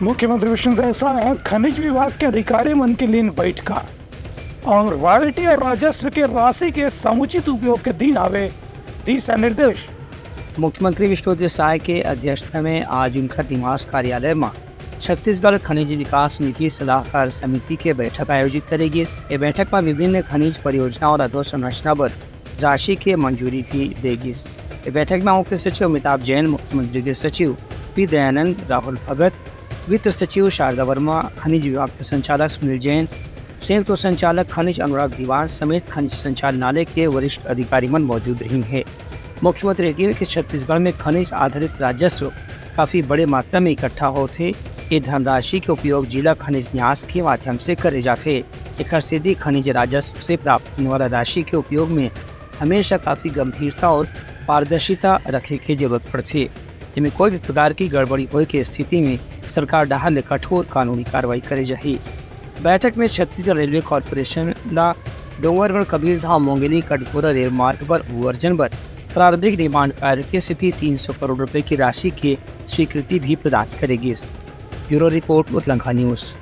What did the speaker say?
मुख्यमंत्री विष्णुदेव साय खनिज विभाग के अधिकारी मन की लीन बैठका और रॉयल्टी और राजस्व के राशि के समुचित उपयोग के दिन आवे दिशा निर्देश। मुख्यमंत्री विष्णुदेव साय के अध्यक्षता में आज उनका निवास कार्यालय में छत्तीसगढ़ खनिज विकास नीति सलाहकार समिति के बैठक आयोजित करेगी। ये बैठक में विभिन्न खनिज परियोजना और अधोसंरचना पर राशि की मंजूरी भी देगी। इस बैठक में मुख्य सचिव अमिताभ जैन, मुख्यमंत्री के सचिव पी दयानंद, राहुल भगत, वित्त सचिव शारदा वर्मा, खनिज विभाग के संचालक सुनील जैन, संयुक्त संचालक खनिज अनुराग दीवान समेत खनिज संचालनालय के वरिष्ठ अधिकारी मन मौजूद रही है। मुख्यमंत्री ने कहा कि छत्तीसगढ़ में खनिज आधारित राजस्व काफ़ी बड़े मात्रा में इकट्ठा होते। ये धनराशि के उपयोग जिला खनिज न्यास के माध्यम से करे जाते। एक सीधी खनिज राजस्व से प्राप्त होने वाला राशि के उपयोग में हमेशा काफ़ी गंभीरता और पारदर्शिता रखे की जरूरत पड़ती। इनमें कोई भी प्रकार की गड़बड़ी होने की स्थिति में सरकार डहाल कठोर कानूनी कार्रवाई करे जाही। बैठक में छत्तीसगढ़ रेलवे कॉर्पोरेशन ला डोंगरगढ़ कबीरधाम मोंगेली कटघोरा रेल मार्ग पर भूअर्जन पर प्रारंभिक निर्माण कार्य की स्थिति 300 करोड़ रुपए की राशि की स्वीकृति भी प्रदान करेगी। Bureau report, Mutlanka news.